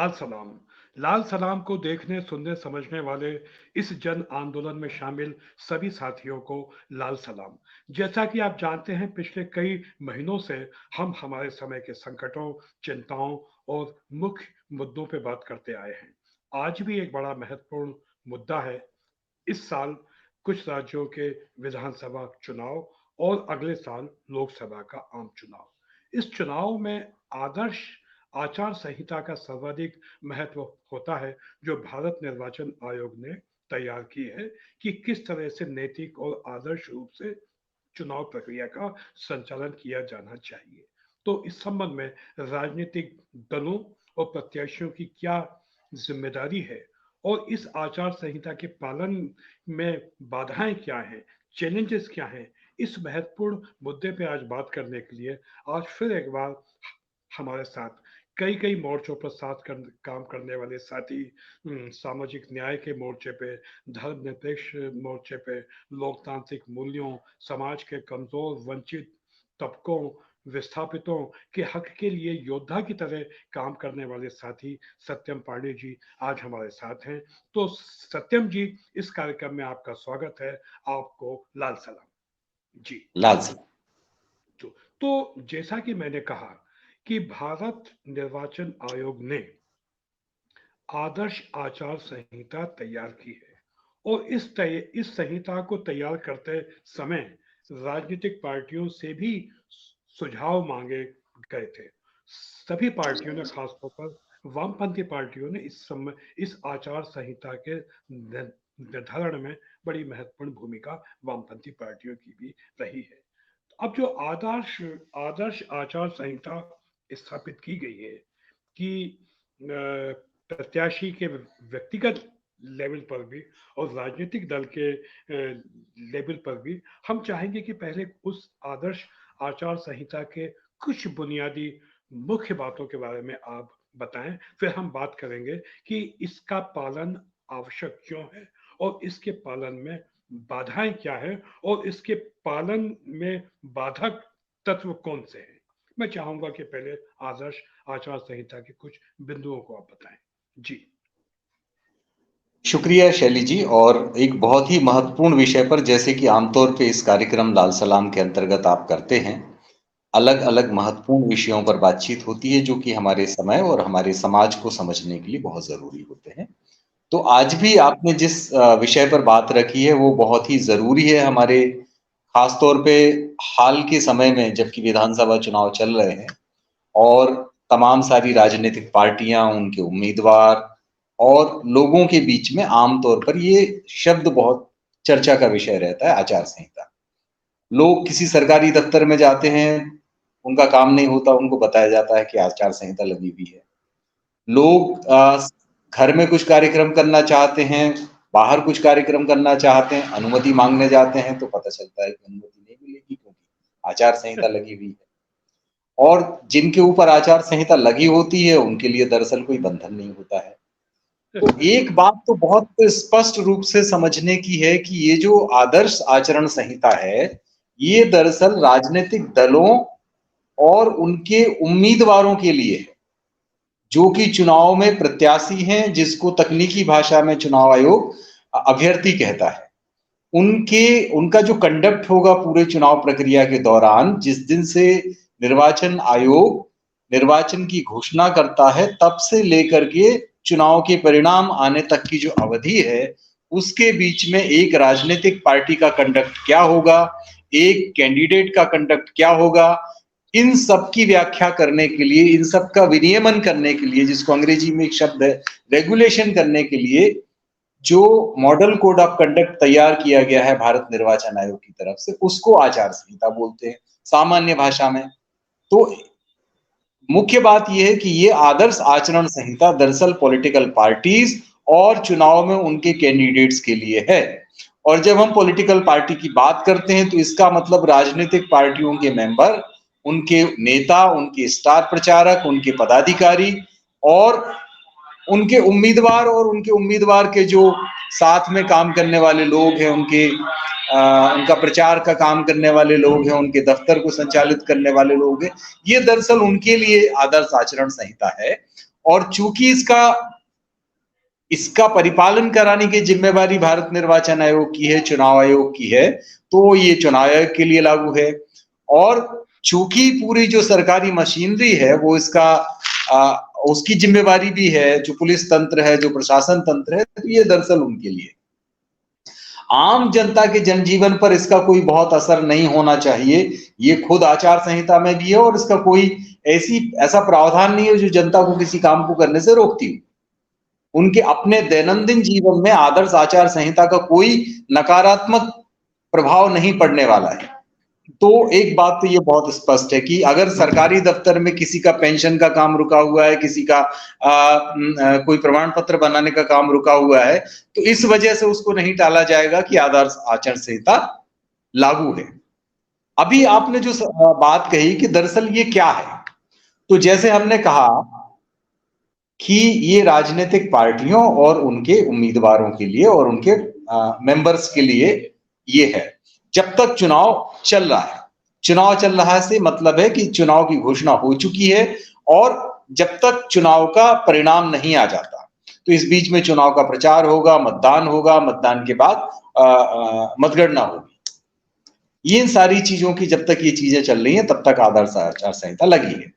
लाल सलाम। लाल सलाम को देखने, सुनने, समझने वाले इस जन आंदोलन में शामिल सभी साथियों को लाल सलाम। जैसा कि आप जानते हैं, पिछले कई महीनों से हम हमारे समय के संकटों, चिंताओं और मुख्य मुद्दों पे बात करते आए हैं। आज भी एक बड़ा महत्वपूर्ण मुद्दा है। इस साल कुछ राज्यों के विधानसभा चुनाव और अगले साल लोकसभा का आम चुनाव। इस चुनाव में आदर्श आचार संहिता का सर्वाधिक महत्व होता है, जो भारत निर्वाचन आयोग ने तैयार की है कि किस तरह से नैतिक और आदर्श रूप से चुनाव प्रक्रिया का संचालन किया जाना चाहिए। तो इस संबंध में राजनीतिक दलों और प्रत्याशियों की क्या जिम्मेदारी है और इस आचार संहिता के पालन में बाधाएं क्या हैं, चैलेंजेस क्या हैं, इस महत्वपूर्ण मुद्दे पे आज बात करने के लिए आज फिर एक बार हमारे साथ कई कई मोर्चों पर काम करने वाले साथी, सामाजिक न्याय के मोर्चे पे, धर्मनिरपेक्ष मोर्चे पे, लोकतांत्रिक मूल्यों, समाज के कमजोर वंचित तबकों, विस्थापितों के हक के लिए योद्धा की तरह काम करने वाले साथी सत्यम पांडे जी आज हमारे साथ हैं। तो सत्यम जी, इस कार्यक्रम में आपका स्वागत है। आपको लाल सलाम जी। लाल सलाम। तो जैसा कि मैंने कहा कि भारत निर्वाचन आयोग ने आदर्श आचार संहिता तैयार की है और इस संहिता को तैयार करते समय राजनीतिक पार्टियों से भी सुझाव मांगे गए थे। सभी पार्टियों ने, खासतौर पर वामपंथी पार्टियों ने इस आचार संहिता के निर्धारण में बड़ी महत्वपूर्ण भूमिका वामपंथी पार्टियों की भी रही है। अब जो आदर्श आदर्श आचार संहिता स्थापित की गई है कि प्रत्याशी के व्यक्तिगत लेवल पर भी और राजनीतिक दल के लेवल पर भी, हम चाहेंगे कि पहले उस आदर्श आचार संहिता के कुछ बुनियादी मुख्य बातों के बारे में आप बताएं। फिर हम बात करेंगे कि इसका पालन आवश्यक क्यों है और इसके पालन में बाधाएं क्या है और इसके पालन में बाधक तत्व कौन से हैं। मैं चाहूंगा कि पहले आदर्श आचार संहिता के कुछ बिंदुओं को आप बताएं जी। शुक्रिया शैली जी। और एक बहुत ही महत्वपूर्ण विषय पर, जैसे कि आमतौर पे इस कार्यक्रम लाल सलाम के अंतर्गत आप करते हैं, अलग अलग महत्वपूर्ण विषयों पर बातचीत होती है जो कि हमारे समय और हमारे समाज को समझने के लिए बहुत जरूरी होते हैं। तो आज भी आपने जिस विषय पर बात रखी है वो बहुत ही जरूरी है हमारे, खासतौर पे हाल के समय में जबकि विधानसभा चुनाव चल रहे हैं और तमाम सारी राजनीतिक पार्टियां, उनके उम्मीदवार और लोगों के बीच में आमतौर पर ये शब्द बहुत चर्चा का विषय रहता है, आचार संहिता। लोग किसी सरकारी दफ्तर में जाते हैं, उनका काम नहीं होता, उनको बताया जाता है कि आचार संहिता लगी हुई है। लोग घर में कुछ कार्यक्रम करना चाहते हैं, बाहर कुछ कार्यक्रम करना चाहते हैं, अनुमति मांगने जाते हैं तो पता चलता है कि अनुमति नहीं मिलेगी क्योंकि आचार संहिता लगी हुई है। और जिनके ऊपर आचार संहिता लगी होती है उनके लिए दरअसल कोई बंधन नहीं होता है। तो एक बात तो बहुत स्पष्ट रूप से समझने की है कि ये जो आदर्श आचरण संहिता है, ये दरअसल राजनीतिक दलों और उनके उम्मीदवारों के लिए है, जो कि चुनाव में प्रत्याशी हैं, जिसको तकनीकी भाषा में चुनाव आयोग अभ्यर्थी कहता है। उनका जो कंडक्ट होगा पूरे चुनाव प्रक्रिया के दौरान, जिस दिन से निर्वाचन आयोग निर्वाचन की घोषणा करता है तब से लेकर के चुनाव के परिणाम आने तक की जो अवधि है, उसके बीच में एक राजनीतिक पार्टी का कंडक्ट क्या होगा, एक कैंडिडेट का कंडक्ट क्या होगा, इन सब की व्याख्या करने के लिए, इन सब का विनियमन करने के लिए, जिसको अंग्रेजी में एक शब्द है रेगुलेशन करने के लिए, जो मॉडल कोड ऑफ कंडक्ट तैयार किया गया है भारत निर्वाचन आयोग की तरफ से, उसको आचार संहिता बोलते हैं सामान्य भाषा में। तो मुख्य बात यह है कि ये आदर्श आचरण संहिता दरअसल पॉलिटिकल पार्टीज और चुनाव में उनके कैंडिडेट्स के लिए है। और जब हम पॉलिटिकल पार्टी की बात करते हैं तो इसका मतलब राजनीतिक पार्टियों के मेंबर, उनके नेता, उनके स्टार प्रचारक, उनके पदाधिकारी और उनके उम्मीदवार और उनके उम्मीदवार के जो साथ में काम करने वाले लोग हैं, उनका प्रचार का काम करने वाले लोग हैं, उनके दफ्तर को संचालित करने वाले लोग हैं, ये दरअसल उनके लिए आदर्श आचरण संहिता है। और चूंकि इसका परिपालन कराने की जिम्मेवारी भारत निर्वाचन आयोग की है, चुनाव आयोग की है, तो ये चुनाव आयोग के लिए लागू है। और चूंकि पूरी जो सरकारी मशीनरी है वो उसकी जिम्मेवारी भी है, जो पुलिस तंत्र है, जो प्रशासन तंत्र है, तो ये दरअसल उनके लिए आम जनता के जनजीवन पर इसका कोई बहुत असर नहीं होना चाहिए। ये खुद आचार संहिता में भी है और इसका कोई ऐसा प्रावधान नहीं है जो जनता को किसी काम को करने से रोकती हो। उनके अपने दैनंदिन जीवन में आदर्श आचार संहिता का कोई नकारात्मक प्रभाव नहीं पड़ने वाला है। तो एक बात तो ये बहुत स्पष्ट है कि अगर सरकारी दफ्तर में किसी का पेंशन का काम रुका हुआ है, किसी का कोई प्रमाण पत्र बनाने का काम रुका हुआ है, तो इस वजह से उसको नहीं टाला जाएगा कि आदर्श आचार संहिता लागू है। अभी आपने जो बात कही कि दरअसल ये क्या है, तो जैसे हमने कहा कि ये राजनीतिक पार्टियों और उनके उम्मीदवारों के लिए और उनके मेंबर्स के लिए ये है। जब तक चुनाव चल रहा है, चुनाव चल रहा है से मतलब है कि चुनाव की घोषणा हो चुकी है और जब तक चुनाव का परिणाम नहीं आ जाता, तो इस बीच में चुनाव का प्रचार होगा, मतदान के बाद मतगणना होगी। ये इन सारी चीजों की जब तक ये चीजें चल रही हैं तब तक आदर्श आचार संहिता लगी है।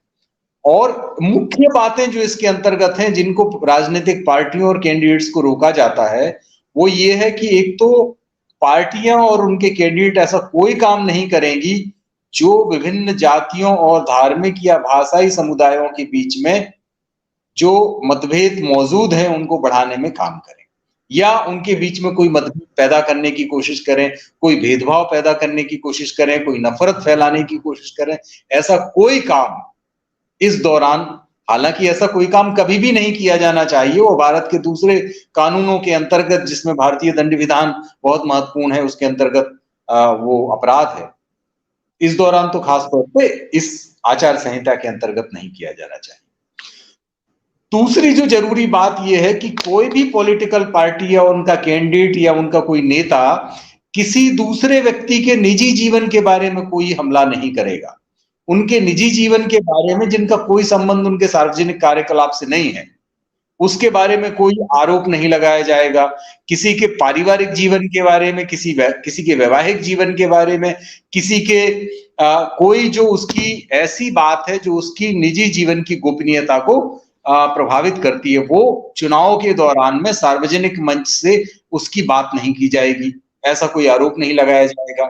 और मुख्य बातें जो इसके अंतर्गत हैं, जिनको राजनीतिक पार्टियों और कैंडिडेट्स को रोका जाता है, वो ये है कि एक तो पार्टियां और उनके कैंडिडेट ऐसा कोई काम नहीं करेंगी जो विभिन्न जातियों और धार्मिक या भाषाई समुदायों के बीच में जो मतभेद मौजूद है उनको बढ़ाने में काम करें, या उनके बीच में कोई मतभेद पैदा करने की कोशिश करें, कोई भेदभाव पैदा करने की कोशिश करें, कोई नफरत फैलाने की कोशिश करें। ऐसा कोई काम इस दौरान, हालांकि ऐसा कोई काम कभी भी नहीं किया जाना चाहिए, वो भारत के दूसरे कानूनों के अंतर्गत, जिसमें भारतीय दंड विधान बहुत महत्वपूर्ण है, उसके अंतर्गत वो अपराध है। इस दौरान तो खासतौर पे इस आचार संहिता के अंतर्गत नहीं किया जाना चाहिए। दूसरी जो जरूरी बात यह है कि कोई भी पॉलिटिकल पार्टी या उनका कैंडिडेट या उनका कोई नेता किसी दूसरे व्यक्ति के निजी जीवन के बारे में कोई हमला नहीं करेगा। उनके निजी जीवन के बारे में, जिनका कोई संबंध उनके सार्वजनिक कार्यकलाप से नहीं है, उसके बारे में कोई आरोप नहीं लगाया जाएगा। किसी के पारिवारिक जीवन के बारे में, किसी के वैवाहिक जीवन के बारे में, किसी के कोई जो उसकी ऐसी बात है जो उसकी निजी जीवन की गोपनीयता को प्रभावित करती है, वो चुनाव के दौरान में सार्वजनिक मंच से उसकी बात नहीं की जाएगी। ऐसा कोई आरोप नहीं लगाया जाएगा।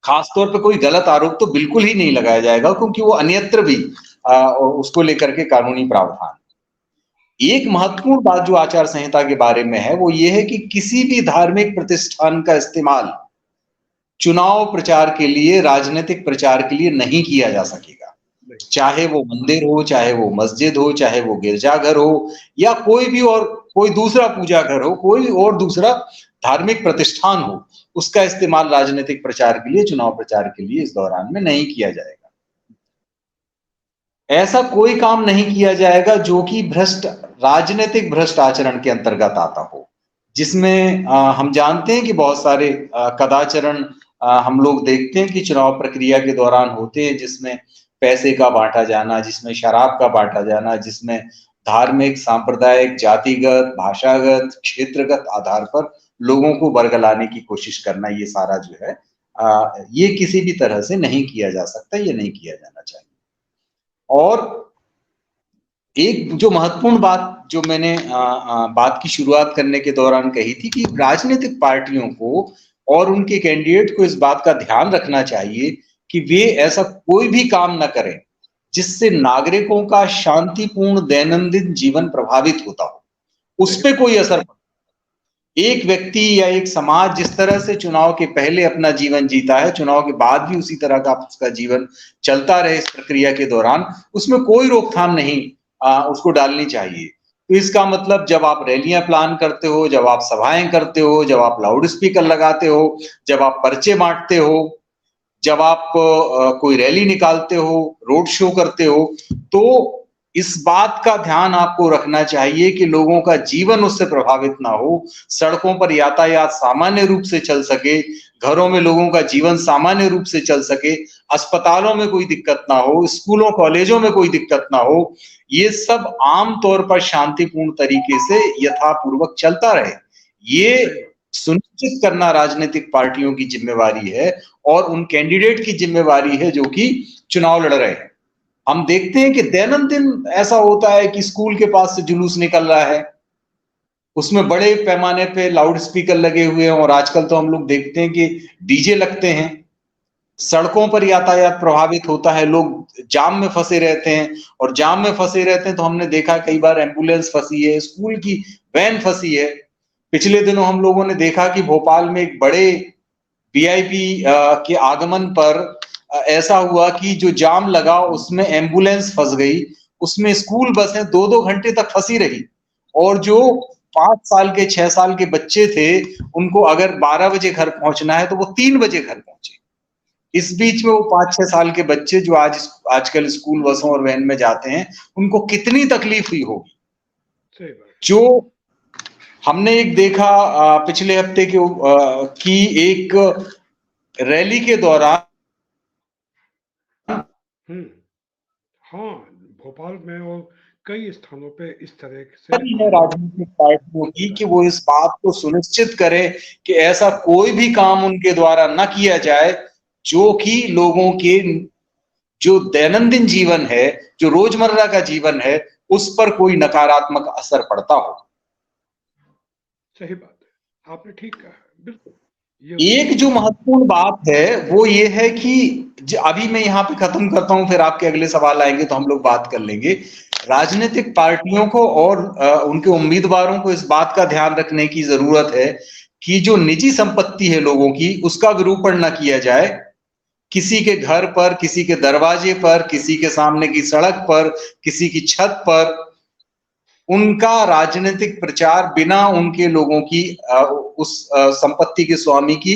खासतौर पे कोई गलत आरोप तो बिल्कुल ही नहीं लगाया जाएगा, क्योंकि वो अन्यत्र भी उसको लेकर के कानूनी प्रावधान। एक महत्वपूर्ण बात जो आचार संहिता के बारे में है वो ये है कि किसी भी धार्मिक प्रतिष्ठान का इस्तेमाल चुनाव प्रचार के लिए, राजनीतिक प्रचार के लिए नहीं किया जा सकेगा। चाहे वो मंदिर हो, चाहे वो मस्जिद हो, चाहे वो गिरजाघर हो, या कोई दूसरा पूजा घर हो, कोई और दूसरा धार्मिक प्रतिष्ठान हो, उसका इस्तेमाल राजनीतिक प्रचार के लिए, चुनाव प्रचार के लिए इस दौरान में नहीं किया जाएगा। ऐसा कोई काम नहीं किया जाएगा जो कि राजनीतिक भ्रष्ट आचरण के अंतर्गत आता हो, जिसमें हम जानते हैं कि बहुत सारे कदाचरण हम लोग देखते हैं कि चुनाव प्रक्रिया के दौरान होते हैं, जिसमें पैसे का बांटा जाना, जिसमें शराब का बांटा जाना, जिसमें धार्मिक, सांप्रदायिक, जातिगत, भाषागत, क्षेत्रगत आधार पर लोगों को बरगलाने की कोशिश करना, ये सारा जो है ये किसी भी तरह से नहीं किया जा सकता, ये नहीं किया जाना चाहिए। और एक जो महत्वपूर्ण बात जो मैंने बात की शुरुआत करने के दौरान कही थी कि राजनीतिक पार्टियों को और उनके कैंडिडेट को इस बात का ध्यान रखना चाहिए कि वे ऐसा कोई भी काम न करें जिससे नागरिकों का शांतिपूर्ण दैनंदिन जीवन प्रभावित होता हो, उस पे कोई असर पड़े। एक व्यक्ति या एक समाज जिस तरह से चुनाव के पहले अपना जीवन जीता है, चुनाव के बाद भी उसी तरह का उसका जीवन चलता रहे इस प्रक्रिया के दौरान, उसमें कोई रोकथाम नहीं उसको डालनी चाहिए। तो इसका मतलब जब आप रैलियां प्लान करते हो, जब आप सभाएं करते हो, जब आप लाउड स्पीकर लगाते हो, जब आप पर्चे बांटते हो, जब आप कोई रैली निकालते हो, रोड शो करते हो, तो इस बात का ध्यान आपको रखना चाहिए कि लोगों का जीवन उससे प्रभावित ना हो, सड़कों पर यातायात सामान्य रूप से चल सके, घरों में लोगों का जीवन सामान्य रूप से चल सके, अस्पतालों में कोई दिक्कत ना हो, स्कूलों कॉलेजों में कोई दिक्कत ना हो। ये सब आम तौर पर शांतिपूर्ण तरीके से यथापूर्वक चलता रहे। ये सही बात। सुनिश्चित करना राजनीतिक पार्टियों की जिम्मेवारी है और उन कैंडिडेट की जिम्मेवारी है जो कि चुनाव लड़ रहे हैं। हम देखते हैं कि दैनंदिन ऐसा होता है कि स्कूल के पास से जुलूस निकल रहा है, उसमें बड़े पैमाने पे लाउड स्पीकर लगे हुए हैं और आजकल तो हम लोग देखते हैं कि डीजे लगते हैं। सड़कों पर यातायात प्रभावित होता है, लोग जाम में फंसे रहते हैं और जाम में फंसे रहते हैं तो हमने देखा कई बार एम्बुलेंस फंसी है, स्कूल की वैन फंसी है। पिछले दिनों हम लोगों ने देखा कि भोपाल में एक बड़े वीआईपी के आगमन पर ऐसा हुआ कि जो जाम लगा उसमें एम्बुलेंस फंस गई, उसमें स्कूल बसें 2-2 घंटे तक फंसी रही और जो 5 साल के 6 साल के बच्चे थे उनको अगर 12 बजे घर पहुंचना है तो वो 3 बजे घर पहुंचे। इस बीच में वो 5-6 साल के बच्चे जो आजकल स्कूल बसों और वैन में जाते हैं, उनको कितनी तकलीफ हुई होगी। सही बात। जो हमने एक देखा पिछले हफ्ते की एक रैली के दौरान हम्म। हाँ, भोपाल में और कई स्थानों पे इस तरह से है आंदोलन राजनीतिक पार्टियों की होता कि है। वो इस बात को सुनिश्चित करें कि ऐसा कोई भी काम उनके द्वारा न किया जाए जो कि लोगों के जो दैनंदिन जीवन है, जो रोजमर्रा का जीवन है, उस पर कोई नकारात्मक असर पड़ता हो। सही बात है, आपने ठीक कहा है, बिल्कुल। ये एक जो महत्वपूर्ण बात है वो ये है कि अभी मैं यहाँ पे खत्म करता हूं, फिर आपके अगले सवाल आएंगे तो हम लोग बात कर लेंगे। राजनीतिक पार्टियों को और उनके उम्मीदवारों को इस बात का ध्यान रखने की जरूरत है कि जो निजी संपत्ति है लोगों की उसका विरूपण न किया जाए। किसी के घर पर, किसी के दरवाजे पर, किसी के सामने की सड़क पर, किसी की छत पर उनका राजनीतिक प्रचार बिना उनके लोगों की उस संपत्ति के स्वामी की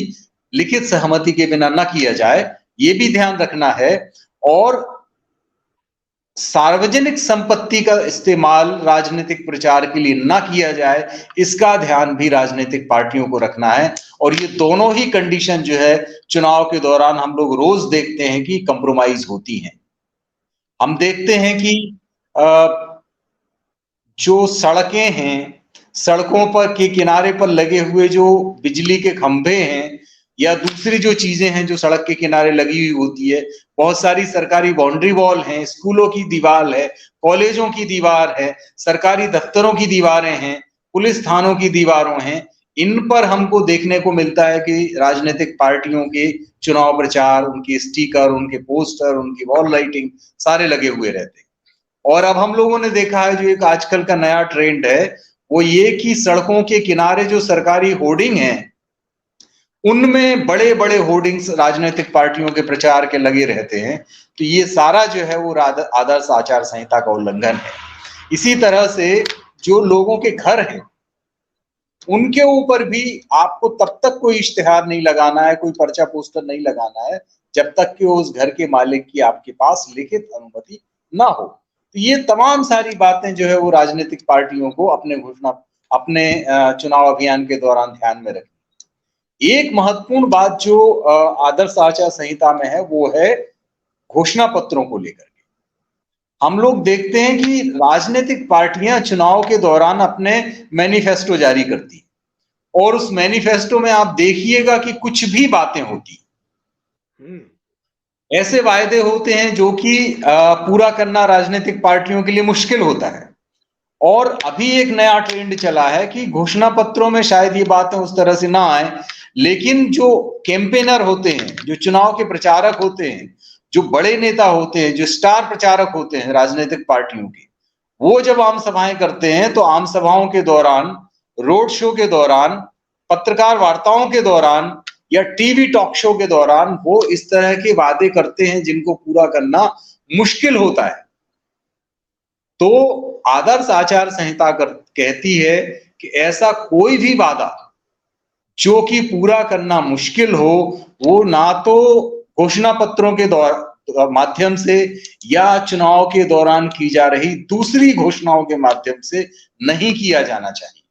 लिखित सहमति के बिना न किया जाए, ये भी ध्यान रखना है। और सार्वजनिक संपत्ति का इस्तेमाल राजनीतिक प्रचार के लिए ना किया जाए, इसका ध्यान भी राजनीतिक पार्टियों को रखना है। और ये दोनों ही कंडीशन जो है चुनाव के दौरान हम लोग रोज देखते हैं कि कंप्रोमाइज होती हैं। हम देखते हैं कि जो सड़कें हैं, सड़कों पर के किनारे पर लगे हुए जो बिजली के खंभे हैं या दूसरी जो चीजें हैं जो सड़क के किनारे लगी हुई होती है, बहुत सारी सरकारी बाउंड्री वॉल हैं, स्कूलों की दीवार है, कॉलेजों की दीवार है, सरकारी दफ्तरों की दीवारें हैं, पुलिस थानों की दीवारों हैं। इन पर हमको देखने को मिलता है कि राजनीतिक पार्टियों के चुनाव प्रचार, उनके स्टिकर, उनके पोस्टर, उनकी वॉल लाइटिंग सारे लगे हुए रहते हैं। और अब हम लोगों ने देखा है जो एक आजकल का नया ट्रेंड है वो ये कि सड़कों के किनारे जो सरकारी होर्डिंग हैं उनमें बड़े बड़े होर्डिंग्स राजनीतिक पार्टियों के प्रचार के लगे रहते हैं। तो ये सारा जो है वो आदर्श आचार संहिता का उल्लंघन है। इसी तरह से जो लोगों के घर हैं उनके ऊपर भी आपको तब तक कोई इश्तिहार नहीं लगाना है, कोई पर्चा पोस्टर नहीं लगाना है जब तक कि उस घर के मालिक की आपके पास लिखित अनुमति ना हो। तो ये तमाम सारी बातें जो है वो राजनीतिक पार्टियों को अपने चुनाव अभियान के दौरान ध्यान में रखनी। एक महत्वपूर्ण बात जो आदर्श आचार संहिता में है वो है घोषणा पत्रों को लेकर के। हम लोग देखते हैं कि राजनीतिक पार्टियां चुनाव के दौरान अपने मैनिफेस्टो जारी करती और उस मैनिफेस्टो में आप देखिएगा कि कुछ भी बातें होती, ऐसे वायदे होते हैं जो कि पूरा करना राजनीतिक पार्टियों के लिए मुश्किल होता है। और अभी एक नया ट्रेंड चला है कि घोषणा पत्रों में शायद ये बातें उस तरह से ना आए, लेकिन जो कैंपेनर होते हैं, जो चुनाव के प्रचारक होते हैं, जो बड़े नेता होते हैं, जो स्टार प्रचारक होते हैं राजनीतिक पार्टियों के, वो जब आम सभाएं करते हैं तो आम सभाओं के दौरान, रोड शो के दौरान, पत्रकार वार्ताओं के दौरान या टीवी टॉक शो के दौरान वो इस तरह के वादे करते हैं जिनको पूरा करना मुश्किल होता है। तो आदर्श आचार संहिता कहती है कि ऐसा कोई भी वादा जो कि पूरा करना मुश्किल हो वो ना तो घोषणा पत्रों के माध्यम से या चुनाव के दौरान की जा रही दूसरी घोषणाओं के माध्यम से नहीं किया जाना चाहिए।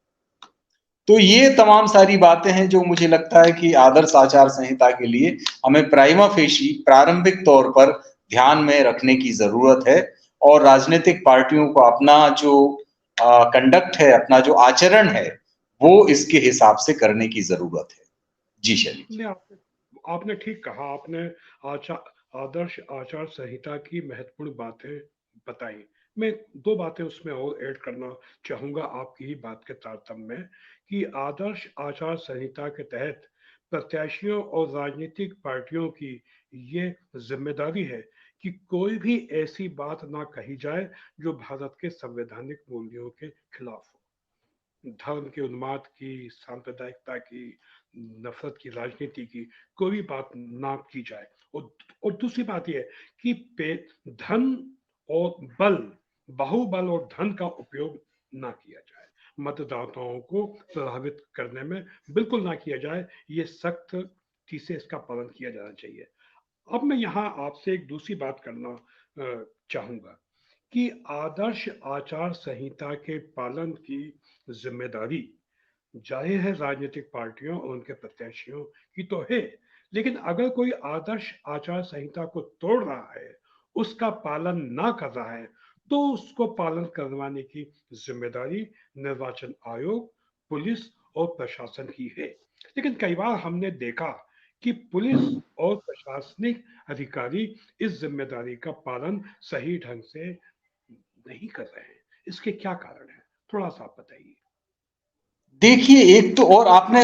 तो ये तमाम सारी बातें हैं जो मुझे लगता है कि आदर्श आचार संहिता के लिए हमें प्राइमा फेशी प्रारंभिक तौर पर ध्यान में रखने की जरूरत है, और राजनीतिक पार्टियों को अपना जो कंडक्ट है, अपना जो आचरण है, वो इसके हिसाब से करने की जरूरत है। जी शरीफ। नहीं, आपने आपने ठीक कहा। आपने आदर्श आचार संहिता की महत्वपूर्ण बातें बताई। मैं दो बातें उसमें और ऐड करना चाहूंगा आपकी ही बात के तारतम्य में, कि आदर्श आचार संहिता के तहत प्रत्याशियों और राजनीतिक पार्टियों की ये जिम्मेदारी है कि कोई भी ऐसी बात ना कही जाए जो भारत के संवैधानिक मूल्यों के खिलाफ हो। धर्म के उन्माद की, सांप्रदायिकता की, नफरत की, राजनीति की कोई भी बात ना की जाए। और दूसरी बात यह है कि धन और बल, बाहुबल और धन का उपयोग ना किया जाए, मतदाताओं को प्रभावित करने में बिल्कुल ना किया जाए। ये सख्ती से इसका पालन किया जाना चाहिए। अब मैं यहाँ आपसे एक दूसरी बात करना चाहूंगा कि आदर्श आचार संहिता के पालन की जिम्मेदारी जाहिर है राजनीतिक पार्टियों और उनके प्रत्याशियों की तो है, लेकिन अगर कोई आदर्श आचार संहिता को तोड़ रहा है, उसका पालन ना कर रहा है, तो उसको पालन करवाने की जिम्मेदारी निर्वाचन आयोग, पुलिस और प्रशासन की है। लेकिन कई बार हमने देखा कि पुलिस और प्रशासनिक अधिकारी इस जिम्मेदारी का पालन सही ढंग से नहीं कर रहे हैं। इसके क्या कारण है, थोड़ा सा आप बताइए। देखिए, एक तो और आपने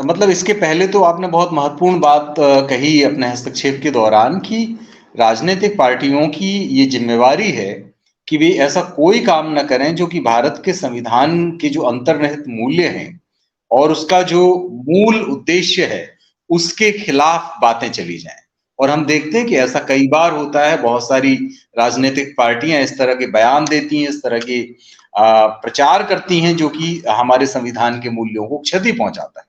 मतलब इसके पहले तो आपने बहुत महत्वपूर्ण बात कही अपने हस्तक्षेप के दौरान, कि राजनीतिक पार्टियों की ये जिम्मेवारी है कि वे ऐसा कोई काम न करें जो कि भारत के संविधान के जो अंतर्निहित मूल्य हैं और उसका जो मूल उद्देश्य है, उसके खिलाफ बातें चली जाएं। और हम देखते हैं कि ऐसा कई बार होता है। बहुत सारी राजनीतिक पार्टियां इस तरह के बयान देती हैं, इस तरह के प्रचार करती हैं जो कि हमारे संविधान के मूल्यों को क्षति पहुंचाता है।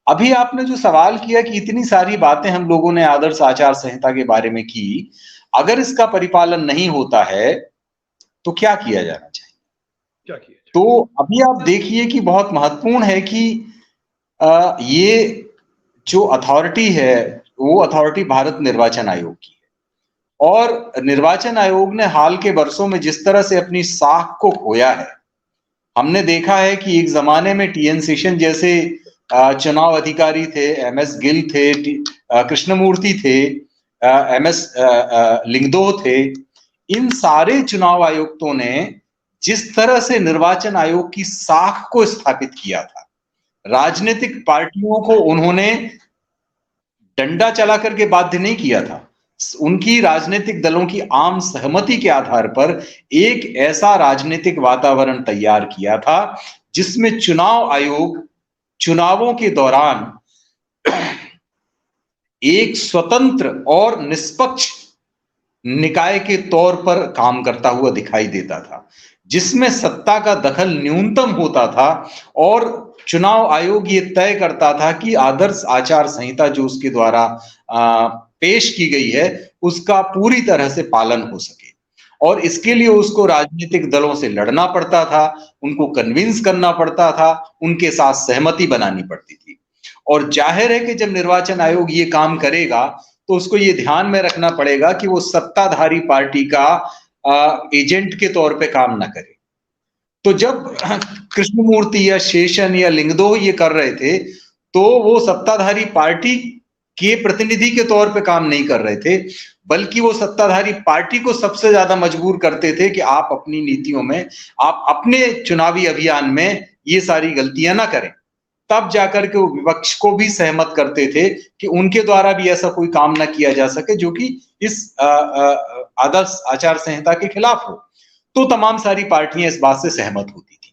अभी आपने जो सवाल किया कि इतनी सारी बातें हम लोगों ने आदर्श आचार संहिता के बारे में की, अगर इसका परिपालन नहीं होता है तो क्या किया जाना चाहिए? क्या किया जाए? तो अभी आप देखिए कि बहुत महत्वपूर्ण है कि ये जो अथॉरिटी है, वो अथॉरिटी भारत निर्वाचन आयोग की है, और निर्वाचन आयोग ने हाल के वर्षों में जिस तरह से अपनी साख को खोया है, हमने देखा है कि एक जमाने में टीएन शेषन जैसे चुनाव अधिकारी थे, एमएस गिल थे, कृष्णमूर्ति थे, एमएस लिंगदो थे। इन सारे चुनाव आयुक्तों ने जिस तरह से निर्वाचन आयोग की साख को स्थापित किया था, राजनीतिक पार्टियों को उन्होंने डंडा चला करके बाध्य नहीं किया था। उनकी राजनीतिक दलों की आम सहमति के आधार पर एक ऐसा राजनीतिक वातावरण तैयार किया था जिसमें चुनाव आयोग चुनावों के दौरान एक स्वतंत्र और निष्पक्ष निकाय के तौर पर काम करता हुआ दिखाई देता था, जिसमें सत्ता का दखल न्यूनतम होता था, और चुनाव आयोग ये तय करता था कि आदर्श आचार संहिता जो उसके द्वारा पेश की गई है उसका पूरी तरह से पालन हो सके। और इसके लिए उसको राजनीतिक दलों से लड़ना पड़ता था, उनको कन्विंस करना पड़ता था, उनके साथ सहमति बनानी पड़ती थी। और जाहिर है कि जब निर्वाचन आयोग ये काम करेगा तो उसको ये ध्यान में रखना पड़ेगा कि वो सत्ताधारी पार्टी का एजेंट के तौर पे काम ना करे। तो जब कृष्णमूर्ति या शेषन या लिंगदो ये कर रहे थे, तो वो सत्ताधारी पार्टी के प्रतिनिधि के तौर पे काम नहीं कर रहे थे, बल्कि वो सत्ताधारी पार्टी को सबसे ज्यादा मजबूर करते थे कि आप अपनी नीतियों में, आप अपने चुनावी अभियान में ये सारी गलतियां ना करें। तब जाकर के वो विपक्ष को भी सहमत करते थे कि उनके द्वारा भी ऐसा कोई काम ना किया जा सके जो कि इस आदर्श आचार संहिता के खिलाफ हो। तो तमाम सारी पार्टियां इस बात से सहमत होती थी।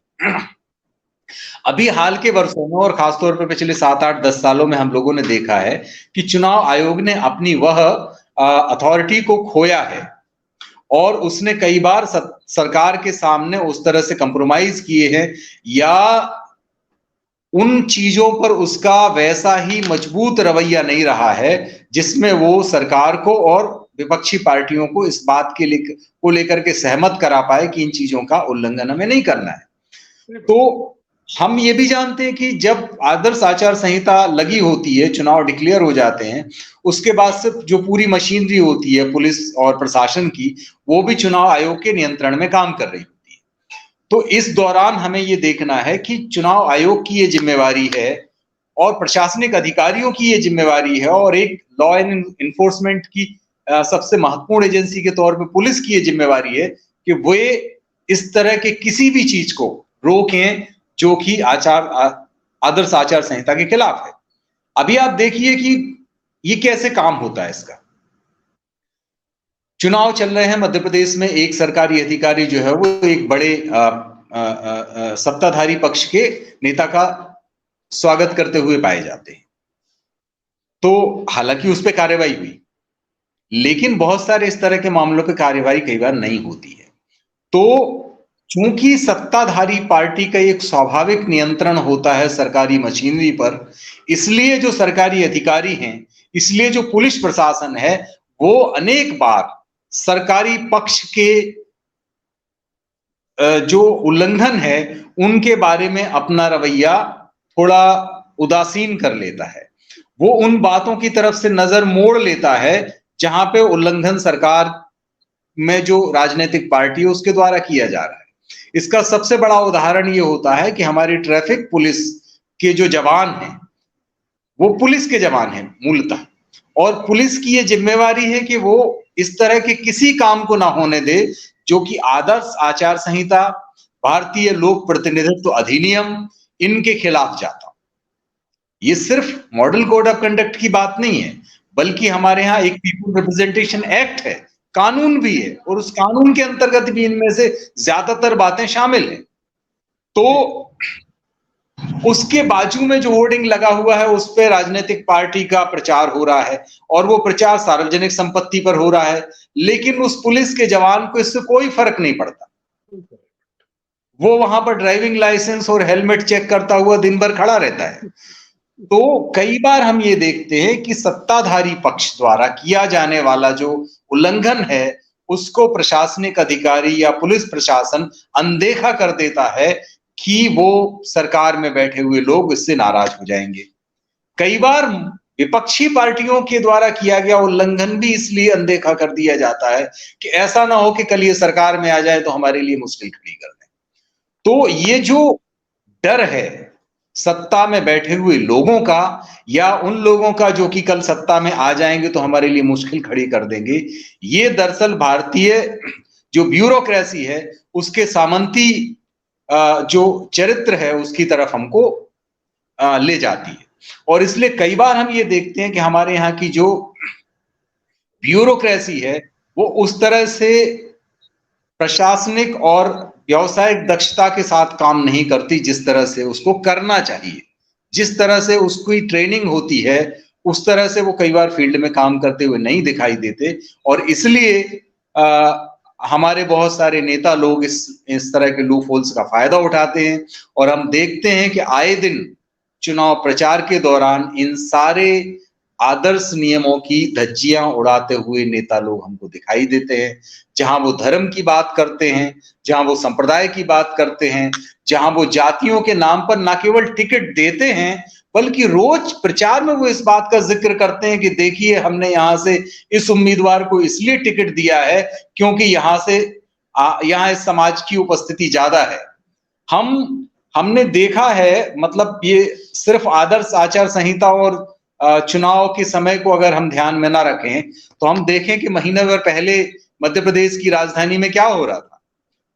अभी हाल के वर्षों में और खासतौर पर पिछले 7-8-10 सालों में हम लोगों ने देखा है कि चुनाव आयोग ने अपनी वह अथॉरिटी को खोया है, और उसने कई बार सरकार के सामने उस तरह से कंप्रोमाइज किए हैं, या उन चीजों पर उसका वैसा ही मजबूत रवैया नहीं रहा है जिसमें वो सरकार को और विपक्षी पार्टियों को इस बात के लेकर के सहमत करा पाए कि इन चीजों का उल्लंघन हमें नहीं करना है। तो हम ये भी जानते हैं कि जब आदर्श आचार संहिता लगी होती है, चुनाव डिक्लेयर हो जाते हैं, उसके बाद से जो पूरी मशीनरी होती है पुलिस और प्रशासन की, वो भी चुनाव आयोग के नियंत्रण में काम कर रही होती है। तो इस दौरान हमें ये देखना है कि चुनाव आयोग की ये जिम्मेवारी है और प्रशासनिक अधिकारियों की ये जिम्मेवारी है और एक लॉ एंड इन्फोर्समेंट की सबसे महत्वपूर्ण एजेंसी के तौर पे पुलिस की ये जिम्मेवारी है कि वे इस तरह के किसी भी चीज को रोकें जो कि आदर्श आचार संहिता के खिलाफ है। अभी आप देखिए कि ये कैसे काम होता है इसका। चुनाव चल रहे हैं मध्य प्रदेश में, एक सरकारी अधिकारी जो है वो एक बड़े सत्ताधारी पक्ष के नेता का स्वागत करते हुए पाए जाते हैं। तो हालांकि उस पर कार्रवाई हुई, लेकिन बहुत सारे इस तरह के मामलों पे कार्रवाई कई बार नहीं होती है। तो चूंकि सत्ताधारी पार्टी का एक स्वाभाविक नियंत्रण होता है सरकारी मशीनरी पर, इसलिए जो सरकारी अधिकारी हैं, इसलिए जो पुलिस प्रशासन है, वो अनेक बार सरकारी पक्ष के जो उल्लंघन है उनके बारे में अपना रवैया थोड़ा उदासीन कर लेता है। वो उन बातों की तरफ से नजर मोड़ लेता है जहां पे उल्लंघन सरकार में जो राजनीतिक पार्टी है उसके द्वारा किया जा रहा है। इसका सबसे बड़ा उदाहरण ये होता है कि हमारी ट्रैफिक पुलिस के जो जवान हैं, वो पुलिस के जवान हैं मूलतः, और पुलिस की ये जिम्मेवारी है कि वो इस तरह के किसी काम को ना होने दे जो कि आदर्श आचार संहिता, भारतीय लोक प्रतिनिधित्व अधिनियम, इनके खिलाफ जाता। ये सिर्फ मॉडल कोड ऑफ कंडक्ट की बात नहीं है, बल्कि हमारे यहाँ एक पीपुल रिप्रेजेंटेशन एक्ट है, कानून भी है, और उस कानून के अंतर्गत भी इनमें से ज्यादातर बातें शामिल हैं। तो उसके बाजू में जो होर्डिंग लगा हुआ है उस पर राजनीतिक पार्टी का प्रचार हो रहा है और वो प्रचार सार्वजनिक संपत्ति पर हो रहा है, लेकिन उस पुलिस के जवान को इससे कोई फर्क नहीं पड़ता। वो वहां पर ड्राइविंग लाइसेंस और हेलमेट चेक करता हुआ दिन भर खड़ा रहता है। तो कई बार हम ये देखते हैं कि सत्ताधारी पक्ष द्वारा किया जाने वाला जो उल्लंघन है उसको प्रशासनिक अधिकारी या पुलिस प्रशासन अनदेखा कर देता है कि वो सरकार में बैठे हुए लोग इससे नाराज हो जाएंगे। कई बार विपक्षी पार्टियों के द्वारा किया गया उल्लंघन भी इसलिए अनदेखा कर दिया जाता है कि ऐसा ना हो कि कल ये सरकार में आ जाए तो हमारे लिए मुश्किल खड़ी कर दें। तो ये जो डर है सत्ता में बैठे हुए लोगों का या उन लोगों का जो कि कल सत्ता में आ जाएंगे तो हमारे लिए मुश्किल खड़ी कर देंगे, ये दरअसल भारतीय जो ब्यूरोक्रेसी है उसके सामंती जो चरित्र है उसकी तरफ हमको ले जाती है। और इसलिए कई बार हम ये देखते हैं कि हमारे यहाँ की जो ब्यूरोक्रेसी है वो उस तरह से प्रशासनिक और व्यावसायिक दक्षता के साथ काम नहीं करती जिस तरह से उसको करना चाहिए। जिस तरह से उसकी ट्रेनिंग होती है उस तरह से वो कई बार फील्ड में काम करते हुए नहीं दिखाई देते, और इसलिए हमारे बहुत सारे नेता लोग इस तरह के लूप होल्स का फायदा उठाते हैं। और हम देखते हैं कि आए दिन चुनाव प्रचार के दौरान इन सारे आदर्श नियमों की धज्जियां उड़ाते हुए नेता लोग हमको दिखाई देते हैं। जहां वो धर्म की बात करते हैं, जहां वो संप्रदाय की बात करते हैं, जहां वो जातियों के नाम पर ना केवल टिकट देते हैं बल्कि रोज प्रचार में वो इस बात का जिक्र करते हैं कि देखिए हमने यहां से इस उम्मीदवार को इसलिए टिकट दिया है क्योंकि यहाँ इस समाज की उपस्थिति ज्यादा है। हमने देखा है, मतलब ये सिर्फ आदर्श आचार संहिता और चुनाव के समय को अगर हम ध्यान में ना रखें तो हम देखें कि महीने भर पहले मध्य प्रदेश की राजधानी में क्या हो रहा था,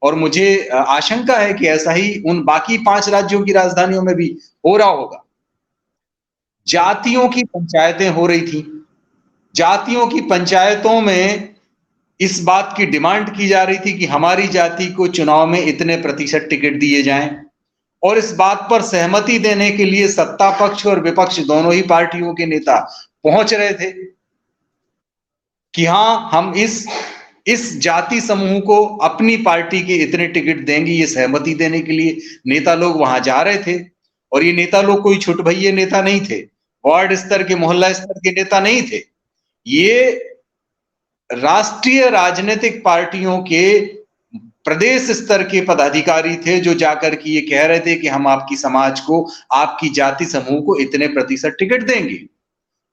और मुझे आशंका है कि ऐसा ही उन बाकी 5 राज्यों की राजधानियों में भी हो रहा होगा। जातियों की पंचायतें हो रही थी। जातियों की पंचायतों में इस बात की डिमांड की जा रही थी कि हमारी जाति को चुनाव में इतने प्रतिशत टिकट दिए जाएं, और इस बात पर सहमति देने के लिए सत्ता पक्ष और विपक्ष दोनों ही पार्टियों के नेता पहुंच रहे थे कि हाँ हम इस जाति समूह को अपनी पार्टी के इतने टिकट देंगे। ये सहमति देने के लिए नेता लोग वहां जा रहे थे, और ये नेता लोग कोई छुट भइये नेता नहीं थे, वार्ड स्तर के, मोहल्ला स्तर के नेता नहीं थे। ये राष्ट्रीय राजनीतिक पार्टियों के प्रदेश स्तर के पदाधिकारी थे जो जाकर के ये कह रहे थे कि हम आपकी समाज को, आपकी जाति समूह को इतने प्रतिशत टिकट देंगे।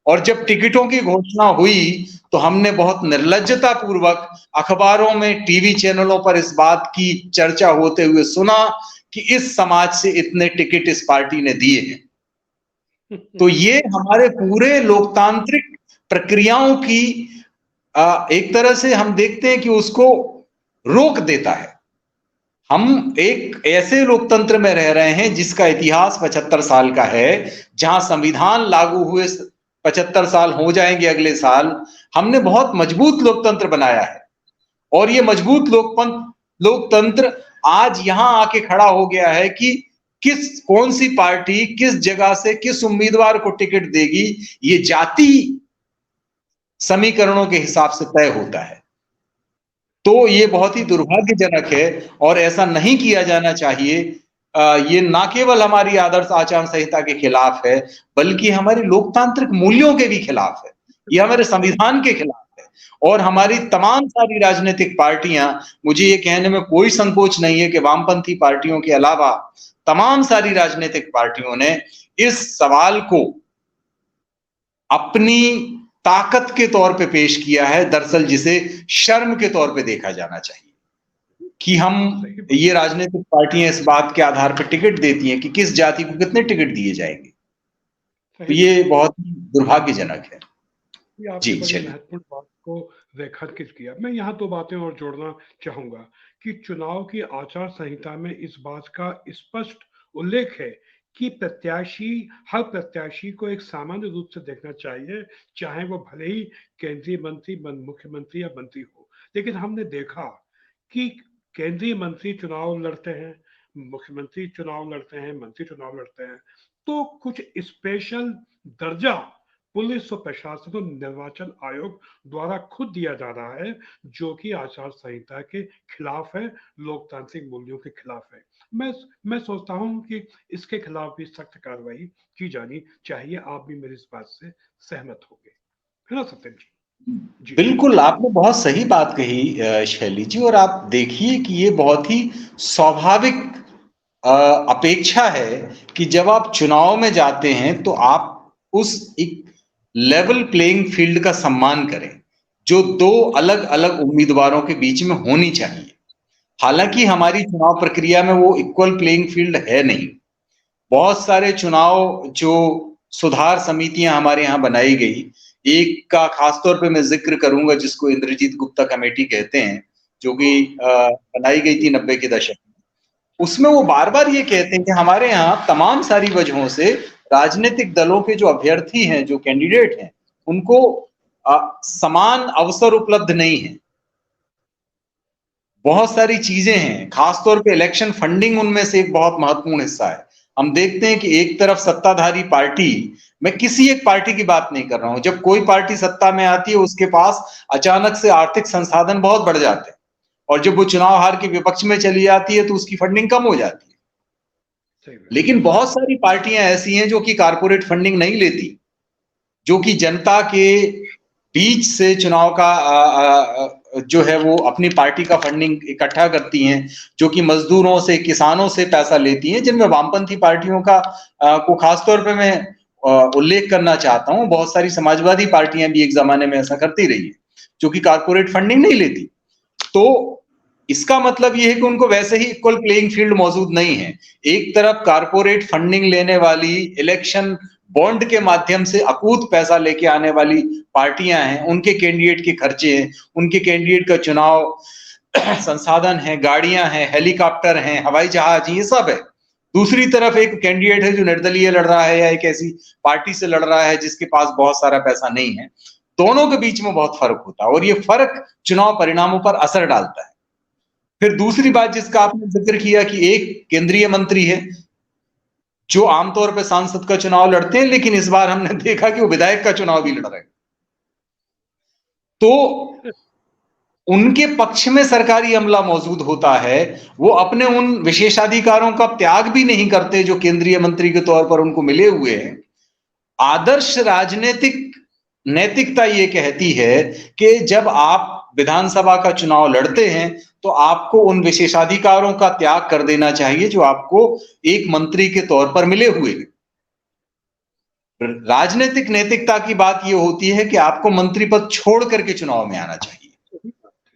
और जब टिकटों की घोषणा हुई तो हमने बहुत निर्लज्जता पूर्वक अखबारों में, टीवी चैनलों पर इस बात की चर्चा होते हुए सुना कि इस समाज से इतने टिकट इस पार्टी ने दिए हैं। तो ये हमारे पूरे लोकतांत्रिक प्रक्रियाओं की एक तरह से हम देखते हैं कि उसको रोक देता है। हम एक ऐसे लोकतंत्र में रह रहे हैं जिसका इतिहास 75 साल का है, जहां संविधान लागू हुए 75 साल हो जाएंगे अगले साल। हमने बहुत मजबूत लोकतंत्र बनाया है और ये मजबूत लोकतंत्र आज यहां आके खड़ा हो गया है कि कौन सी पार्टी किस जगह से किस उम्मीदवार को टिकट देगी, ये जाति समीकरणों के हिसाब से तय होता है। तो ये बहुत ही दुर्भाग्यजनक है और ऐसा नहीं किया जाना चाहिए। ये ना केवल हमारी आदर्श आचार संहिता के खिलाफ है, बल्कि हमारे लोकतांत्रिक मूल्यों के भी खिलाफ है। ये हमारे संविधान के खिलाफ है और हमारी तमाम सारी राजनीतिक पार्टियां, मुझे ये कहने में कोई संकोच नहीं है कि वामपंथी पार्टियों के अलावा तमाम सारी राजनीतिक पार्टियों ने इस सवाल को अपनी ताकत के तौर पे पेश किया है। दरअसल जिसे शर्म के तौर पे देखा जाना चाहिए कि हम, ये राजनीतिक पार्टियां इस बात के आधार पर टिकट देती हैं कि किस जाति को कितने टिकट दिए जाएंगे। तो ये बहुत दुर्भाग्यजनक है। आपने बड़ी महत्वपूर्ण बात को रेखांकित किया। मैं यहाँ दो बातें और जोड़ना चाहूंगा कि चुनाव की आचार संहिता में इस बात का स्पष्ट उल्लेख है कि हर प्रत्याशी को एक सामान्य रूप से देखना चाहिए, चाहे वो भले ही केंद्रीय मंत्री, मुख्यमंत्री या मंत्री हो। लेकिन हमने देखा कि केंद्रीय मंत्री चुनाव लड़ते हैं, मुख्यमंत्री चुनाव लड़ते हैं, मंत्री चुनाव लड़ते हैं, तो कुछ स्पेशल दर्जा पुलिस और प्रशासन और निर्वाचन आयोग द्वारा खुद दिया जा रहा है, जो कि आचार संहिता के खिलाफ है, लोकतांत्रिक मूल्यों के खिलाफ है। मैं सोचता हूं कि इसके खिलाफ भी सख्त कार्रवाई की जानी चाहिए। आप भी मेरी इस बात से सहमत होंगे, है ना सत्यम जी? बिल्कुल, आपने बहुत सही बात कही शैली जी। और आप देखिए कि ये बहुत ही स्वाभाविक अपेक्षा है कि जब आप चुनाव में जाते हैं तो आप उस एक लेवल प्लेइंग फील्ड का सम्मान करें जो दो अलग अलग उम्मीदवारों के बीच में होनी चाहिए। हालांकि हमारी चुनाव प्रक्रिया में वो इक्वल प्लेइंग फील्ड है नहीं। बहुत सारे चुनाव जो सुधार समितियां हमारे यहाँ बनाई गई, एक का खासतौर पे मैं जिक्र करूंगा जिसको इंद्रजीत गुप्ता कमेटी कहते हैं, जो कि बनाई गई थी 90 के दशक में। उसमें वो बार बार ये कहते हैं कि हमारे यहाँ तमाम सारी वजहों से राजनीतिक दलों के जो अभ्यर्थी हैं, जो कैंडिडेट हैं, उनको समान अवसर उपलब्ध नहीं है। बहुत सारी चीजें हैं, खासतौर पे इलेक्शन फंडिंग उनमें से एक बहुत महत्वपूर्ण हिस्सा है। हम देखते हैं कि एक तरफ सत्ताधारी पार्टी, मैं किसी एक पार्टी की बात नहीं कर रहा हूं, जब कोई पार्टी सत्ता में आती है उसके पास अचानक से आर्थिक संसाधन बहुत बढ़ जाते हैं और जब वो चुनाव हार के विपक्ष में चली जाती है तो उसकी फंडिंग कम हो जाती है। लेकिन बहुत सारी पार्टियां ऐसी हैं जो कि कारपोरेट फंडिंग नहीं लेती, जो कि जनता के बीच से चुनाव का जो है वो अपनी पार्टी का फंडिंग इकट्ठा करती हैं, जो कि मजदूरों से, किसानों से पैसा लेती हैं, जिनमें वामपंथी पार्टियों का को खासतौर पे मैं उल्लेख करना चाहता हूं। बहुत सारी समाजवादी पार्टियां भी एक जमाने में ऐसा करती रही है, जो कि कारपोरेट फंडिंग नहीं लेती। तो इसका मतलब यह है कि उनको वैसे ही इक्वल प्लेइंग फील्ड मौजूद नहीं है। एक तरफ कारपोरेट फंडिंग लेने वाली, इलेक्शन बॉन्ड के माध्यम से अकूत पैसा लेके आने वाली पार्टियां हैं, उनके कैंडिडेट के खर्चे हैं, उनके कैंडिडेट का चुनाव संसाधन है, गाड़ियां हैं, हेलीकॉप्टर हैं, हवाई जहाज, ये सब है। दूसरी तरफ एक कैंडिडेट है जो निर्दलीय लड़ रहा है या एक ऐसी पार्टी से लड़ रहा है जिसके पास बहुत सारा पैसा नहीं है। दोनों के बीच में बहुत फर्क होता है और ये फर्क चुनाव परिणामों पर असर डालता है। फिर दूसरी बात जिसका आपने जिक्र किया कि एक केंद्रीय मंत्री है जो आमतौर पर सांसद का चुनाव लड़ते हैं, लेकिन इस बार हमने देखा कि वो विधायक का चुनाव भी लड़ रहे हैं। तो उनके पक्ष में सरकारी अमला मौजूद होता है, वो अपने उन विशेषाधिकारों का त्याग भी नहीं करते जो केंद्रीय मंत्री के तौर पर उनको मिले हुए हैं। आदर्श राजनीतिक नैतिकता ये कहती है कि जब आप विधानसभा का चुनाव लड़ते हैं तो आपको उन विशेषाधिकारों का त्याग कर देना चाहिए जो आपको एक मंत्री के तौर पर मिले हुए हैं। राजनीतिक नैतिकता की बात ये होती है कि आपको मंत्री पद छोड़ करके चुनाव में आना चाहिए।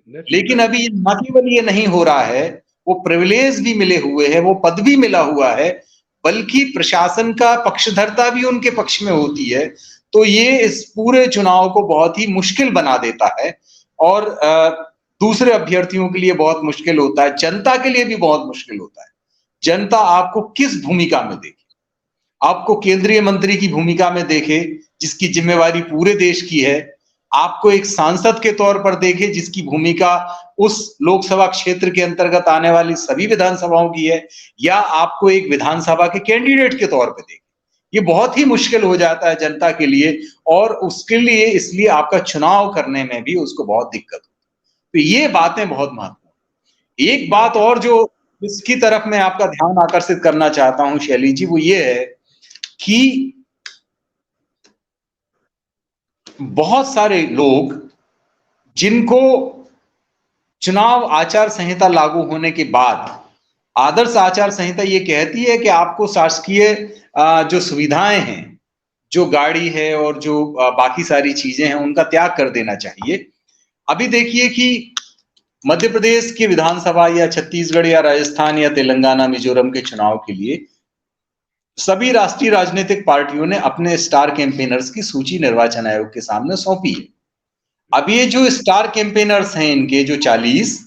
लेकिन नैतिकता। अभी न केवल ये नहीं हो रहा है, वो प्रिविलेज भी मिले हुए हैं, वो पद भी मिला हुआ है, बल्कि प्रशासन का पक्षधरता भी उनके पक्ष में होती है। तो ये इस पूरे चुनाव को बहुत ही मुश्किल बना देता है और दूसरे अभ्यर्थियों के लिए बहुत मुश्किल होता है, जनता के लिए भी बहुत मुश्किल होता है। जनता आपको किस भूमिका में देखे? आपको केंद्रीय मंत्री की भूमिका में देखे जिसकी जिम्मेवारी पूरे देश की है, आपको एक सांसद के तौर पर देखे जिसकी भूमिका उस लोकसभा क्षेत्र के अंतर्गत आने वाली सभी विधानसभाओं की है, या आपको एक विधानसभा के कैंडिडेट के तौर पर देखे। ये बहुत ही मुश्किल हो जाता है जनता के लिए और उसके लिए इसलिए आपका चुनाव करने में भी उसको बहुत दिक्कत होती है। तो ये बातें बहुत महत्वपूर्ण। एक क्या बात और जो इसकी तरफ मैं आपका ध्यान आकर्षित करना चाहता हूं शैली जी, वो ये है कि बहुत सारे लोग जिनको चुनाव आचार संहिता लागू होने के बाद आदर्श आचार संहिता ये कहती है कि आपको शासकीय जो सुविधाएं हैं, जो गाड़ी है और जो बाकी सारी चीजें हैं उनका त्याग कर देना चाहिए। अभी देखिए कि मध्य प्रदेश की विधानसभा या छत्तीसगढ़ या राजस्थान या तेलंगाना मिजोरम के चुनाव के लिए सभी राष्ट्रीय राजनीतिक पार्टियों ने अपने स्टार कैंपेनर्स की सूची निर्वाचन आयोग के सामने सौंपी है। अब ये जो स्टार कैंपेनर्स हैं इनके जो 40,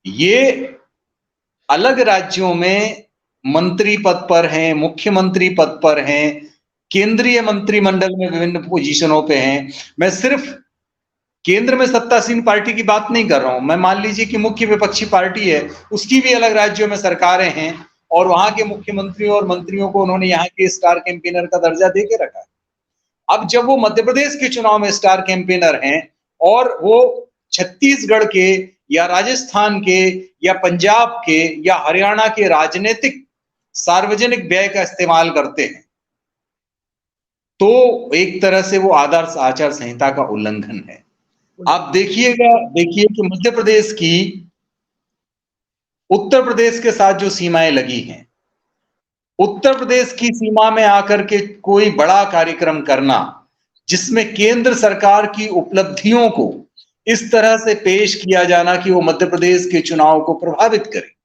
ये अलग राज्यों में मंत्री पद पर हैं, मुख्यमंत्री पद पर हैं, केंद्रीय मंत्रिमंडल में विभिन्न पोजीशनों पे हैं। मैं सिर्फ केंद्र में सत्तासीन पार्टी की बात नहीं कर रहा हूं, मैं मान लीजिए कि मुख्य विपक्षी पार्टी है, उसकी भी अलग राज्यों में सरकारें हैं और वहां के मुख्यमंत्रियों और मंत्रियों को उन्होंने यहाँ के स्टार कैंपेनर का दर्जा दे के रखा है। अब जब वो मध्य प्रदेश के चुनाव में स्टार कैंपेनर हैं और वो छत्तीसगढ़ के या राजस्थान के या पंजाब के या हरियाणा के राजनीतिक सार्वजनिक व्यय का इस्तेमाल करते हैं, तो एक तरह से वो आदर्श आचार संहिता का उल्लंघन है। आप देखिए कि मध्य प्रदेश की उत्तर प्रदेश के साथ जो सीमाएं लगी हैं, उत्तर प्रदेश की सीमा में आकर के कोई बड़ा कार्यक्रम करना जिसमें केंद्र सरकार की उपलब्धियों को इस तरह से पेश किया जाना कि वो मध्य प्रदेश के चुनाव को प्रभावित करे,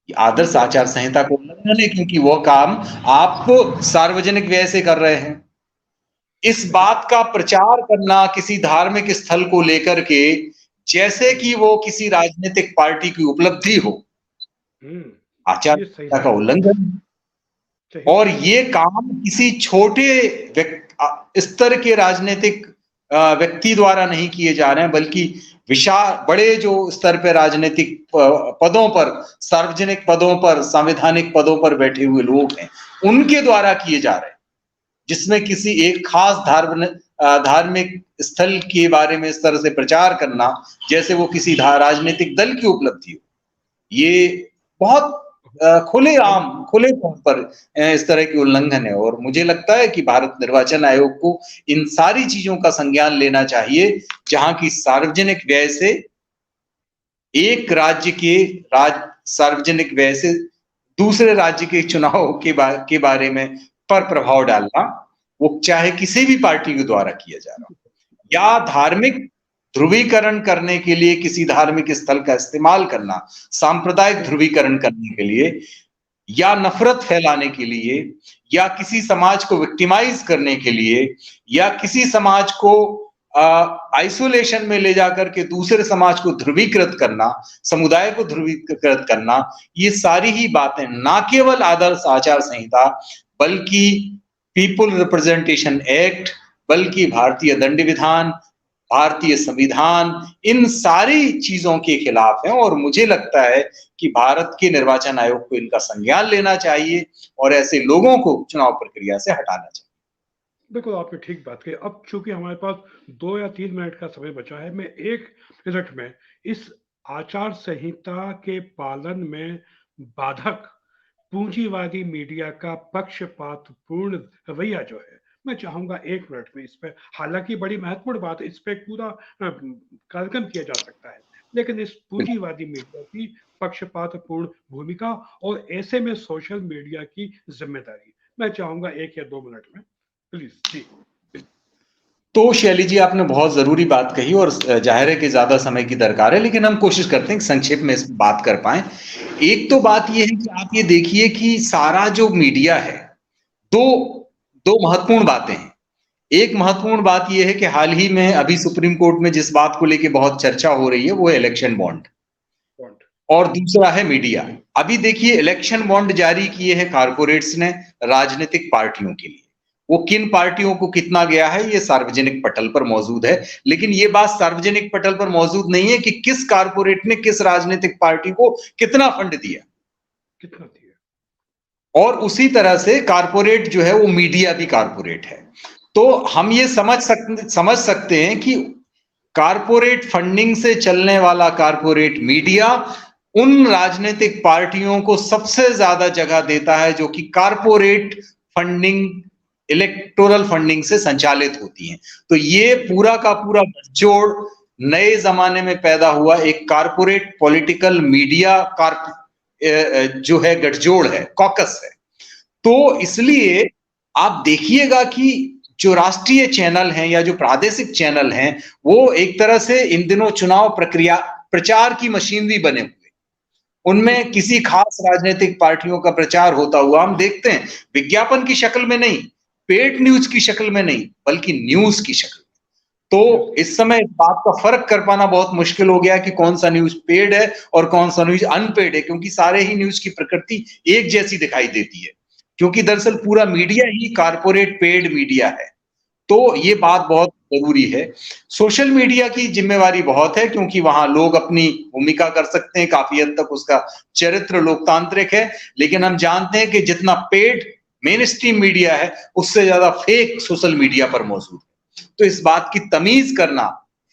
आदर्श आचार संहिता को उल्लंघन है, क्योंकि वह काम आप सार्वजनिक व्यय से कर रहे हैं। इस बात का प्रचार करना किसी धार्मिक स्थल को लेकर के जैसे कि वो किसी राजनीतिक पार्टी की उपलब्धि हो, आचार संहिता का उल्लंघन। और ये काम किसी छोटे स्तर के राजनीतिक व्यक्ति द्वारा नहीं किए जा रहे हैं, बल्कि विशाल बड़े जो स्तर पर राजनीतिक पदों पर, सार्वजनिक पदों पर, संवैधानिक पदों पर बैठे हुए लोग हैं, उनके द्वारा किए जा रहे हैं, जिसमें किसी एक खास धार्मिक स्थल के बारे में इस तरह से प्रचार करना जैसे वो किसी राजनीतिक दल की उपलब्धि हो, ये बहुत खुले तौर पर इस तरह की उल्लंघन है। और मुझे लगता है कि भारत निर्वाचन आयोग को इन सारी चीजों का संज्ञान लेना चाहिए, जहां की सार्वजनिक व्यय से एक राज्य के सार्वजनिक व्यय से दूसरे राज्य के चुनाव के बारे में पर प्रभाव डालना, वो चाहे किसी भी पार्टी के द्वारा किया जा रहा हो, या धार्मिक ध्रुवीकरण करने के लिए किसी धार्मिक स्थल का इस्तेमाल करना, सांप्रदायिक ध्रुवीकरण करने के लिए, या नफरत फैलाने के लिए, या किसी समाज को विक्टिमाइज करने के लिए, या किसी समाज को आइसोलेशन में ले जाकर के दूसरे समाज को ध्रुवीकृत करना, समुदाय को ध्रुवीकृत करना, ये सारी ही बातें ना केवल आदर्श आचार संहिता बल्कि पीपुल रिप्रेजेंटेशन एक्ट, बल्कि भारतीय दंड विधान, भारतीय संविधान, इन सारी चीजों के खिलाफ है। और मुझे लगता है कि भारत के निर्वाचन आयोग को इनका संज्ञान लेना चाहिए और ऐसे लोगों को चुनाव प्रक्रिया से हटाना चाहिए। बिल्कुल, आपने ठीक बात कही। अब चूंकि हमारे पास 2 या 3 मिनट का समय बचा है, मैं 1 मिनट में इस आचार संहिता के पालन में बाधक पूंजीवादी मीडिया का पक्षपातपूर्ण रवैया जो है, मैं चाहूंगा 1 मिनट में इस पे, हालांकि बड़ी महत्वपूर्ण बात है, इस पे पूरा कार्यक्रम किया जा सकता है, लेकिन इस पूंजीवादी मीडिया की पक्षपातपूर्ण भूमिका और ऐसे में सोशल मीडिया की जिम्मेदारी, मैं चाहूंगा 1 या 2 मिनट में, प्लीज जी। तो शैली जी, आपने बहुत जरूरी बात कही और जाहिर है कि ज्यादा समय की दरकार है, लेकिन हम कोशिश करते हैं कि संक्षेप में इस बात कर पाए। एक तो बात यह है कि आप ये देखिए कि सारा जो मीडिया है, दो दो महत्वपूर्ण बातें हैं। एक महत्वपूर्ण बात यह है कि हाल ही में अभी सुप्रीम कोर्ट में जिस बात को लेके बहुत चर्चा हो रही है वो है इलेक्शन बॉन्ड, और दूसरा है मीडिया। अभी देखिए, इलेक्शन बॉन्ड जारी किए हैं कारपोरेट्स ने राजनीतिक पार्टियों के लिए। वो किन पार्टियों को कितना गया है ये सार्वजनिक पटल पर मौजूद है, लेकिन ये बात सार्वजनिक पटल पर मौजूद नहीं है कि किस कारपोरेट ने किस राजनीतिक पार्टी को कितना फंड दिया, कितना दिया। और उसी तरह से कारपोरेट जो है वो मीडिया भी कारपोरेट है। तो हम ये समझ सकते हैं कि कारपोरेट फंडिंग से चलने वाला कारपोरेट मीडिया उन राजनीतिक पार्टियों को सबसे ज्यादा जगह देता है जो कि कारपोरेट फंडिंग, इलेक्टोरल फंडिंग से संचालित होती हैं। तो ये पूरा का पूरा जोड़ नए जमाने में पैदा हुआ एक कारपोरेट पॉलिटिकल मीडिया जो है गठजोड़ है, कॉकस है। तो इसलिए आप देखिएगा कि जो राष्ट्रीय चैनल हैं या जो प्रादेशिक चैनल हैं, वो एक तरह से इन दिनों चुनाव प्रक्रिया प्रचार की मशीनरी बने हुए। उनमें किसी खास राजनीतिक पार्टियों का प्रचार होता हुआ हम देखते हैं, विज्ञापन की शक्ल में नहीं, पेड न्यूज की शक्ल में नहीं, बल्कि न्यूज की शक्ल में। तो इस समय इस बात का फर्क कर पाना बहुत मुश्किल हो गया कि कौन सा न्यूज पेड है और कौन सा न्यूज अनपेड है, क्योंकि सारे ही न्यूज की प्रकृति एक जैसी दिखाई देती है, क्योंकि दरअसल पूरा मीडिया ही कारपोरेट पेड मीडिया है। तो ये बात बहुत जरूरी है। सोशल मीडिया की जिम्मेवारी बहुत है, क्योंकि वहां लोग अपनी भूमिका कर सकते हैं, काफी हद तक उसका चरित्र लोकतांत्रिक है, लेकिन हम जानते हैं कि जितना पेड मेन स्ट्रीम मीडिया है उससे ज्यादा फेक सोशल मीडिया पर मौजूद है। तो इस बात की तमीज करना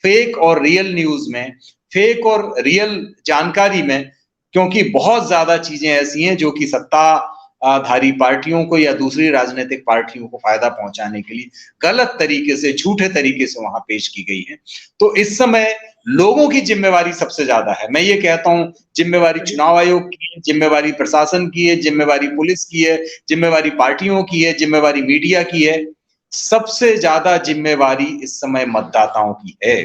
फेक और रियल न्यूज में, फेक और रियल जानकारी में, क्योंकि बहुत ज्यादा चीजें ऐसी हैं जो कि सत्ताधारी पार्टियों को या दूसरी राजनीतिक पार्टियों को फायदा पहुंचाने के लिए गलत तरीके से, झूठे तरीके से वहां पेश की गई है। तो इस समय लोगों की जिम्मेवारी सबसे ज्यादा है। मैं ये कहता हूं, जिम्मेवारी चुनाव आयोग की है, जिम्मेवारी प्रशासन की है, जिम्मेवारी पुलिस की है, जिम्मेवारी पार्टियों की है, जिम्मेवारी मीडिया की है। सबसे ज्यादा जिम्मेवारी इस समय मतदाताओं की है।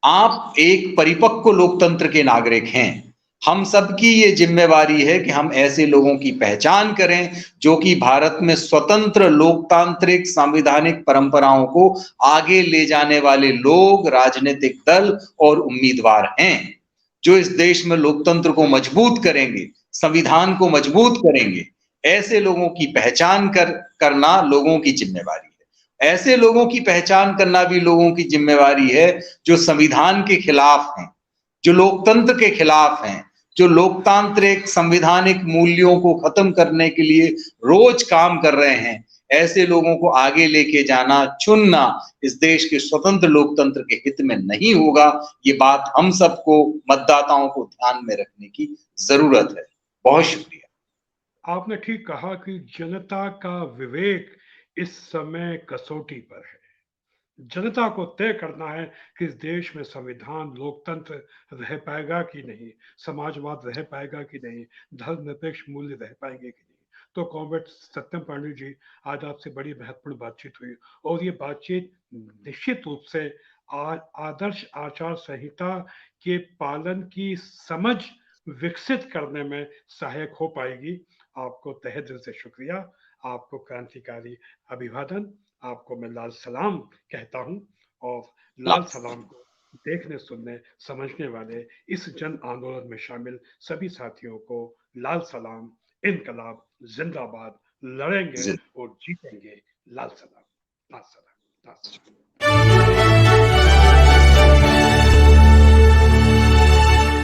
आप एक परिपक्व लोकतंत्र के नागरिक हैं। हम सबकी ये जिम्मेवारी है कि हम ऐसे लोगों की पहचान करें जो कि भारत में स्वतंत्र लोकतांत्रिक संवैधानिक परंपराओं को आगे ले जाने वाले लोग, राजनीतिक दल और उम्मीदवार हैं, जो इस देश में लोकतंत्र को मजबूत करेंगे, संविधान को मजबूत करेंगे। ऐसे लोगों की पहचान करना लोगों की जिम्मेवारी है। ऐसे लोगों की पहचान करना भी लोगों की जिम्मेवारी है जो संविधान के खिलाफ हैं, जो लोकतंत्र के खिलाफ हैं, जो लोकतांत्रिक संवैधानिक मूल्यों को खत्म करने के लिए रोज काम कर रहे हैं। ऐसे लोगों को आगे लेके जाना, चुनना इस देश के स्वतंत्र लोकतंत्र के हित में नहीं होगा। ये बात हम सबको, मतदाताओं को ध्यान में रखने की जरूरत है। बहुत शुक्रिया। आपने ठीक कहा कि जनता का विवेक इस समय कसौटी पर है। जनता को तय करना है कि इस देश में संविधान, लोकतंत्र रह पाएगा कि नहीं, समाजवाद रह पाएगा कि नहीं, धर्मनिरपेक्ष मूल्य रह पाएंगे कि नहीं। तो कॉमरेड सत्यम पांडे जी, आज आपसे बड़ी महत्वपूर्ण बातचीत हुई, और ये बातचीत निश्चित रूप से आदर्श आचार संहिता के पालन की समझ विकसित करने में सहायक हो पाएगी। आपको तहे दिल से शुक्रिया, आपको क्रांतिकारी अभिवादन, आपको मैं लाल सलाम कहता हूं, और लाल सलाम को देखने, सुनने, समझने वाले इस जन आंदोलन में शामिल सभी साथियों को लाल सलाम, इनकलाब जिंदाबाद, लड़ेंगे और जीतेंगे, लाल सलाम, लाल सलाम, लाल सलाम।